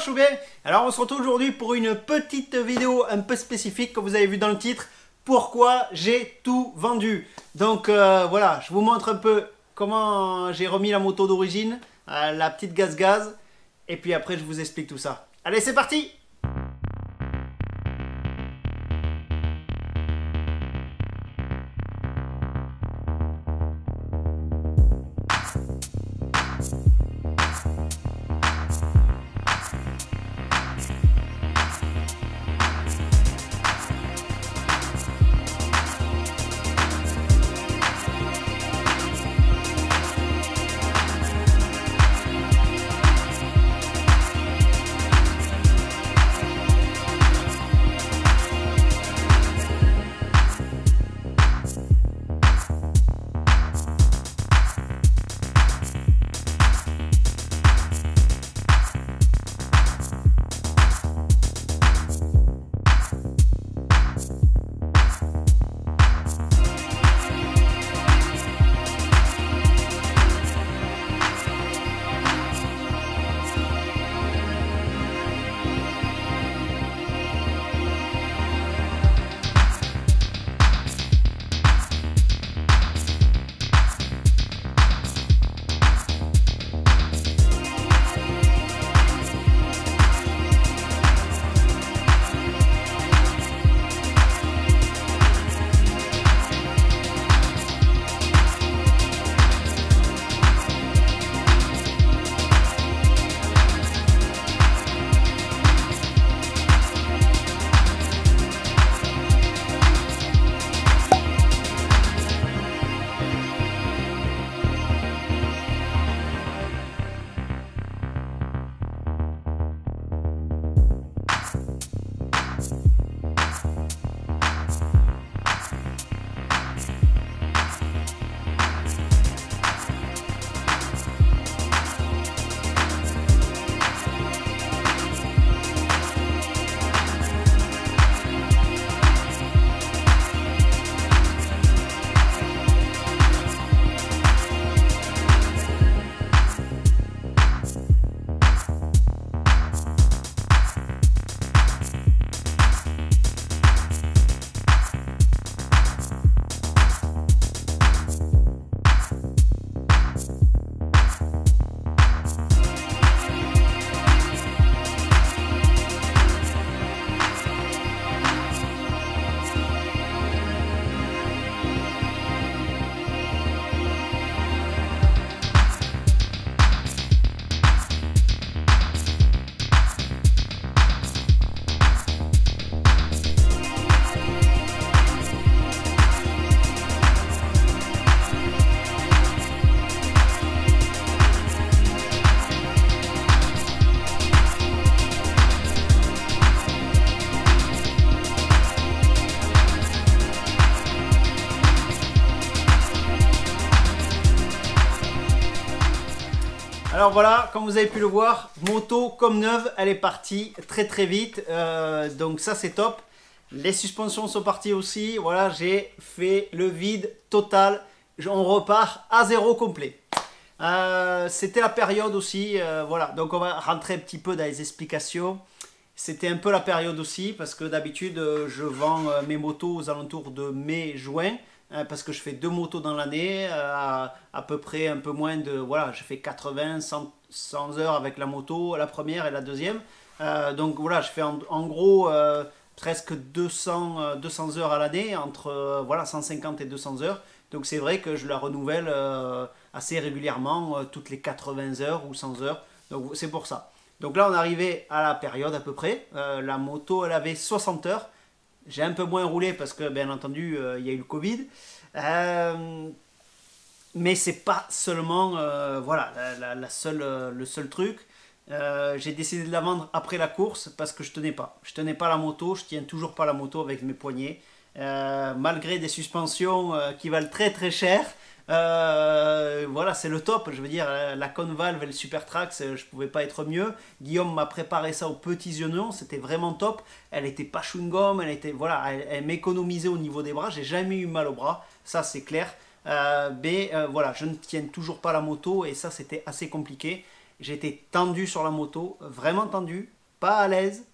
Choubet. Alors on se retrouve aujourd'hui pour une petite vidéo un peu spécifique comme vous avez vu dans le titre. Pourquoi j'ai tout vendu. Donc voilà, je vous montre un peu comment j'ai remis la moto d'origine, la petite gaz-gaz. Et puis après je vous explique tout ça. Allez, c'est parti! Alors voilà, comme vous avez pu le voir, moto comme neuve, elle est partie très vite. Donc ça c'est top. Les suspensions sont parties aussi. Voilà, j'ai fait le vide total. On repart à zéro complet. C'était la période aussi. Voilà, donc on va rentrer un petit peu dans les explications. C'était un peu la période aussi parce que d'habitude je vends mes motos aux alentours de mai-juin. Parce que je fais 2 motos dans l'année, à peu près un peu moins de... Voilà, je fais 80, 100 heures avec la moto, la première et la deuxième. Donc voilà, je fais en gros presque 200 heures à l'année, entre voilà, 150 et 200 heures. Donc c'est vrai que je la renouvelle assez régulièrement, toutes les 80 heures ou 100 heures. Donc c'est pour ça. Donc là on est arrivé à la période à peu près. La moto elle avait 60 heures. J'ai un peu moins roulé parce que, bien entendu, il y a eu le Covid. Mais c'est pas seulement voilà, le seul truc. J'ai décidé de la vendre après la course parce que je tenais pas. Je tenais pas la moto, je tiens toujours pas la moto avec mes poignets. Malgré des suspensions qui valent très cher. Voilà, c'est le top. Je veux dire, la Convalve et le Supertrax, je pouvais pas être mieux. Guillaume m'a préparé ça aux petits oignons, c'était vraiment top. Elle était pas chewing-gum, voilà, elle m'économisait au niveau des bras. J'ai jamais eu mal au bras, ça c'est clair. Mais voilà, je ne tiens toujours pas la moto et ça c'était assez compliqué. j'étais tendu sur la moto, vraiment tendu, pas à l'aise.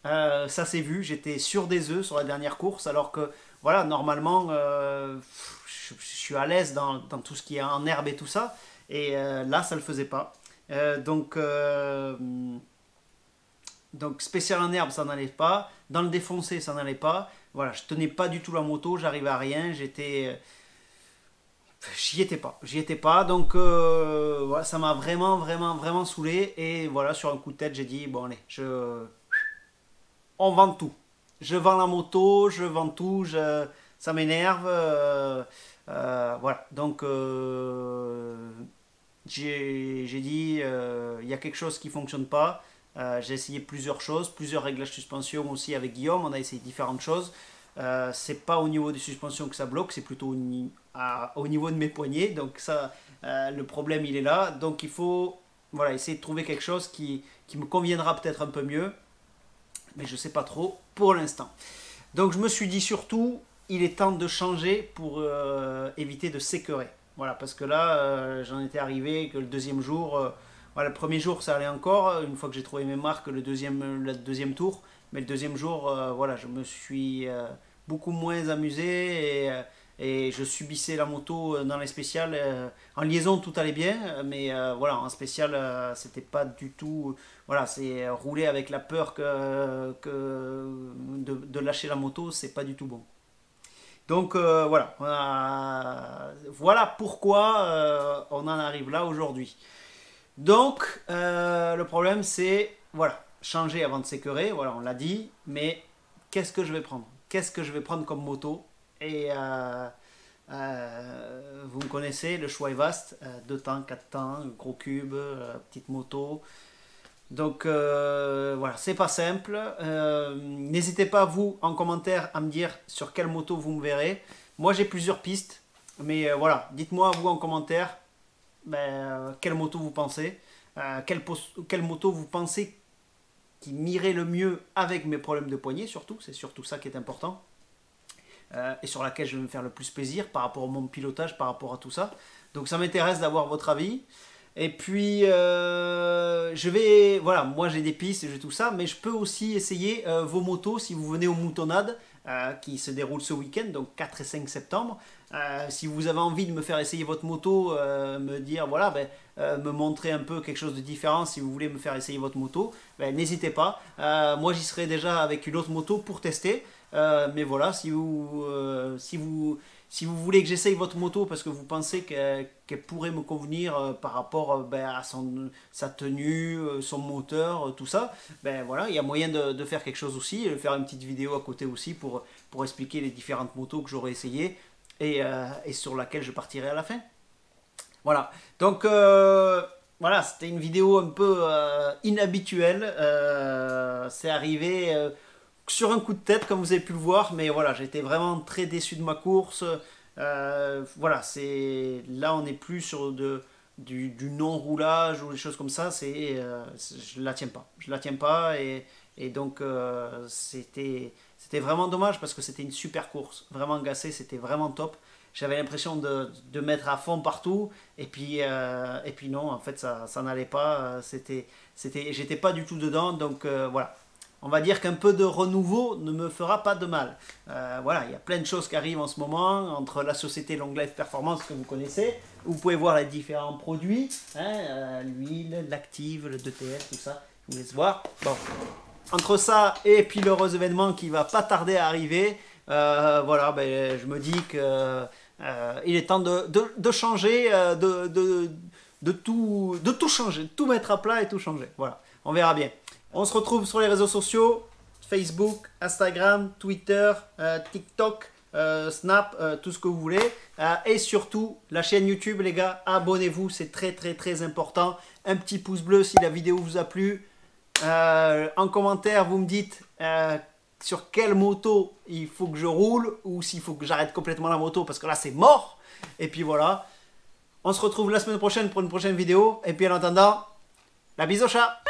Ça s'est vu, j'étais sur des œufs sur la dernière course, alors que voilà, normalement, je suis à l'aise dans tout ce qui est en herbe et tout ça. Et là, ça le faisait pas. Donc spécial en herbe, ça n'allait pas. Dans le défoncé, ça n'allait pas. Voilà, je tenais pas du tout la moto, j'arrivais à rien, j'y étais pas. Donc voilà, ça m'a vraiment saoulé. Et voilà, sur un coup de tête, j'ai dit bon allez, on vend tout. Je vends la moto, je vends tout, ça m'énerve. Voilà, donc j'ai dit il y a quelque chose qui fonctionne pas. J'ai essayé plusieurs choses, plusieurs réglages suspension aussi avec Guillaume, on a essayé différentes choses. C'est pas au niveau des suspensions que ça bloque, c'est plutôt au niveau de mes poignets. Donc ça, le problème il est là. Donc il faut voilà, essayer de trouver quelque chose qui me conviendra peut-être un peu mieux. Mais je sais pas trop pour l'instant. Donc je me suis dit surtout, il est temps de changer pour éviter de s'écœurer. Voilà, parce que là, j'en étais arrivé que le deuxième jour... voilà, le premier jour ça allait encore, une fois que j'ai trouvé mes marques, le deuxième tour. Mais le deuxième jour, voilà, je me suis beaucoup moins amusé et je subissais la moto dans les spéciales. En liaison, tout allait bien, mais voilà, en spécial, c'était pas du tout. Voilà, c'est rouler avec la peur de lâcher la moto, c'est pas du tout bon. Donc voilà, voilà pourquoi on en arrive là aujourd'hui. Donc, le problème c'est, voilà, changer avant de s'écœurer, voilà, on l'a dit, mais qu'est-ce que je vais prendre? Qu'est-ce que je vais prendre comme moto? Et vous me connaissez, le choix est vaste, 2 temps, 4 temps, gros cube, petite moto. Donc voilà, c'est pas simple. N'hésitez pas, vous, en commentaire, à me dire sur quelle moto vous me verrez. Moi, j'ai plusieurs pistes, mais voilà, dites-moi, vous, en commentaire, quelle moto vous pensez, quelle moto vous pensez qui m'irait le mieux avec mes problèmes de poignet, surtout, c'est surtout ça qui est important, et sur laquelle je vais me faire le plus plaisir par rapport à mon pilotage, par rapport à tout ça. Donc ça m'intéresse d'avoir votre avis. Et puis, je vais, voilà, moi j'ai des pistes et j'ai tout ça, mais je peux aussi essayer vos motos si vous venez aux Moutonnades, qui se déroulent ce week-end, donc 4 et 5 septembre. Si vous avez envie de me faire essayer votre moto, me dire, voilà, me montrer un peu quelque chose de différent, si vous voulez me faire essayer votre moto, n'hésitez pas. Moi j'y serai déjà avec une autre moto pour tester, mais voilà, si vous voulez que j'essaye votre moto parce que vous pensez qu'elle pourrait me convenir par rapport à sa tenue, son moteur, tout ça, voilà, il y a moyen de faire quelque chose aussi, de faire une petite vidéo à côté aussi pour expliquer les différentes motos que j'aurais essayées et sur laquelle je partirai à la fin. Voilà, donc voilà, c'était une vidéo un peu inhabituelle, c'est arrivé... sur un coup de tête, comme vous avez pu le voir, mais voilà, j'étais vraiment très déçu de ma course. Voilà, là on n'est plus sur du non-roulage ou des choses comme ça. Je la tiens pas, et donc c'était vraiment dommage parce que c'était une super course, vraiment gacé, c'était vraiment top. J'avais l'impression de mettre à fond partout, et puis non, en fait ça n'allait pas. J'étais pas du tout dedans, donc voilà. On va dire qu'un peu de renouveau ne me fera pas de mal. Voilà, il y a plein de choses qui arrivent en ce moment, entre la société Long Life Performance que vous connaissez. Vous pouvez voir les différents produits, hein, l'huile, l'active, le 2TF, tout ça. Je vous laisse voir. Bon, entre ça et puis l'heureux événement qui va pas tarder à arriver, voilà, je me dis que il est temps de changer, de tout changer, de tout mettre à plat et tout changer. Voilà, on verra bien. On se retrouve sur les réseaux sociaux, Facebook, Instagram, Twitter, TikTok, Snap, tout ce que vous voulez. Et surtout, la chaîne YouTube, les gars, abonnez-vous, c'est très important. Un petit pouce bleu si la vidéo vous a plu. En commentaire, vous me dites sur quelle moto il faut que je roule ou s'il faut que j'arrête complètement la moto parce que là, c'est mort. Et puis voilà, on se retrouve la semaine prochaine pour une prochaine vidéo. Et puis en attendant, la bise au chat.